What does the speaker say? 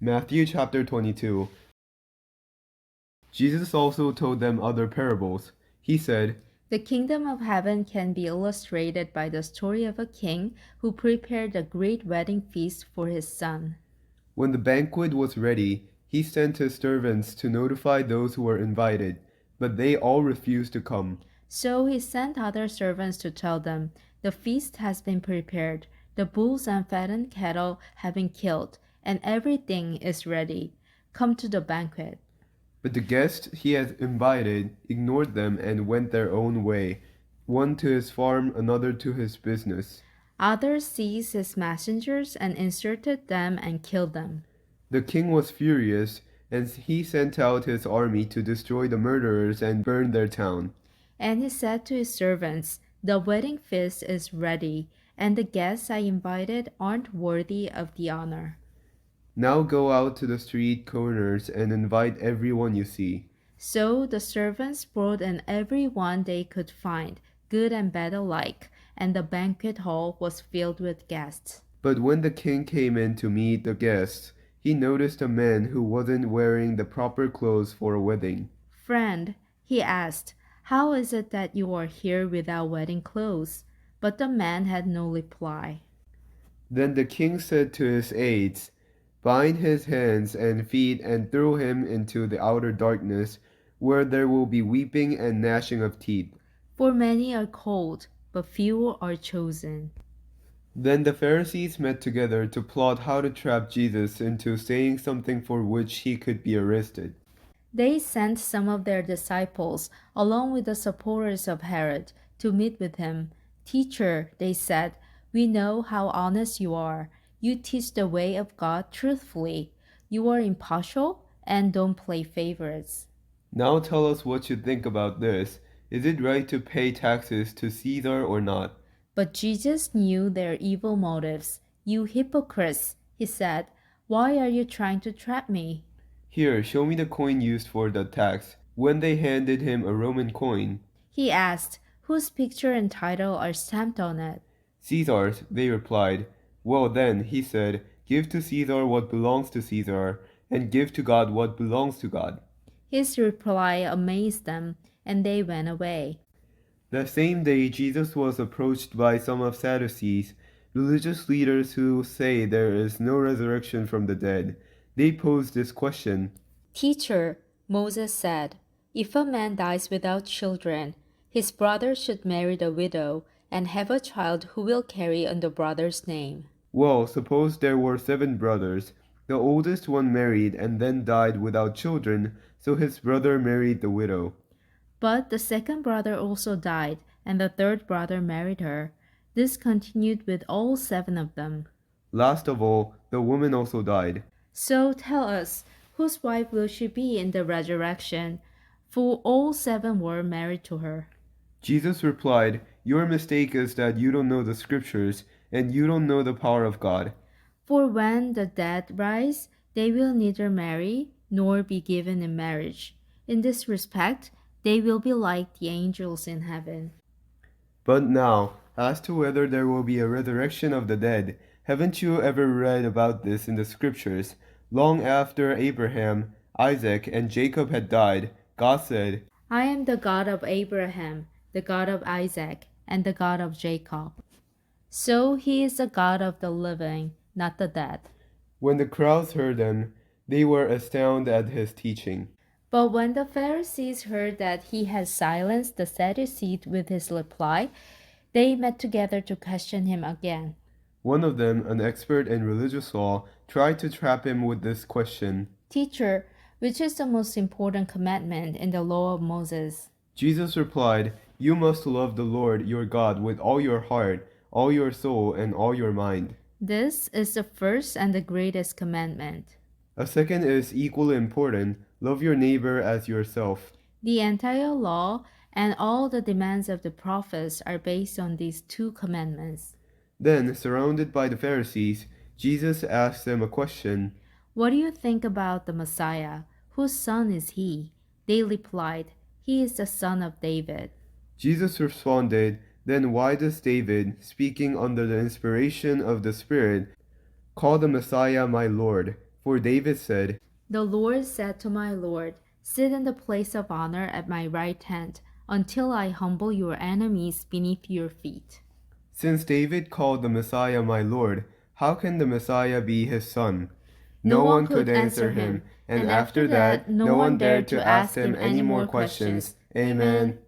Matthew chapter 22. Jesus also told them other parables. He said, The kingdom of heaven can be illustrated by the story of a king who prepared a great wedding feast for his son. When the banquet was ready, he sent his servants to notify those who were invited, but they all refused to come. So he sent other servants to tell them, The feast has been prepared, the bulls and fattened cattle have been killed, and everything is ready. Come to the banquet. But the guests he had invited ignored them and went their own way, one to his farm, another to his business. Others seized his messengers and insulted them and killed them. The king was furious, and he sent out his army to destroy the murderers and burn their town. And he said to his servants, The wedding feast is ready, and the guests I invited aren't worthy of the honor. Now go out to the street corners and invite everyone you see. So the servants brought in everyone they could find, good and bad alike, and the banquet hall was filled with guests. But when the king came in to meet the guests, he noticed a man who wasn't wearing the proper clothes for a wedding. Friend, he asked, how is it that you are here without wedding clothes? But the man had no reply. Then the king said to his aides, Bind his hands and feet and throw him into the outer darkness, where there will be weeping and gnashing of teeth. For many are called, but few are chosen. Then the Pharisees met together to plot how to trap Jesus into saying something for which he could be arrested. They sent some of their disciples, along with the supporters of Herod, to meet with him. Teacher, they said, we know how honest you are. You teach the way of God truthfully. You are impartial and don't play favorites. Now tell us what you think about this. Is it right to pay taxes to Caesar or not? But Jesus knew their evil motives. You hypocrites, he said, why are you trying to trap me? Here, show me the coin used for the tax. When they handed him a Roman coin, he asked, whose picture and title are stamped on it? Caesar's, they replied. Well then, he said, give to Caesar what belongs to Caesar, and give to God what belongs to God. His reply amazed them, and they went away. That same day, Jesus was approached by some of Sadducees, religious leaders who say there is no resurrection from the dead. They posed this question. Teacher, Moses said, if a man dies without children, his brother should marry the widow and have a child who will carry on the brother's name. Well, suppose there were 7 brothers. The oldest one married and then died without children, so his brother married the widow. But the second brother also died, and the third brother married her. This continued with all 7 of them. Last of all, the woman also died. So tell us, whose wife will she be in the resurrection? For all 7 were married to her. Jesus replied, Your mistake is that you don't know the scriptures, and you don't know the power of God. For when the dead rise, they will neither marry nor be given in marriage. In this respect, they will be like the angels in heaven. But now, as to whether there will be a resurrection of the dead, haven't you ever read about this in the scriptures? Long after Abraham, Isaac, and Jacob had died, God said, I am the God of Abraham, the God of Isaac, and the God of Jacob. So he is the God of the living, not the dead. When the crowds heard him, they were astounded at his teaching. But when the Pharisees heard that he had silenced the Sadducees with his reply, they met together to question him again. One of them, an expert in religious law, tried to trap him with this question. Teacher, which is the most important commandment in the law of Moses? Jesus replied, You must love the Lord your God with all your heart, all your soul, and all your mind. This is the first and the greatest commandment. A second is equally important. Love your neighbor as yourself. The entire law and all the demands of the prophets are based on these 2 commandments. Then, surrounded by the Pharisees, Jesus asked them a question. What do you think about the Messiah? Whose son is he? They replied, He is the son of David. Jesus responded, Then why does David, speaking under the inspiration of the Spirit, call the Messiah my Lord? For David said, The Lord said to my Lord, Sit in the place of honor at my right hand, until I humble your enemies beneath your feet. Since David called the Messiah my Lord, how can the Messiah be his son? No one could answer him, and after that, no one dared to ask him any more questions. Amen.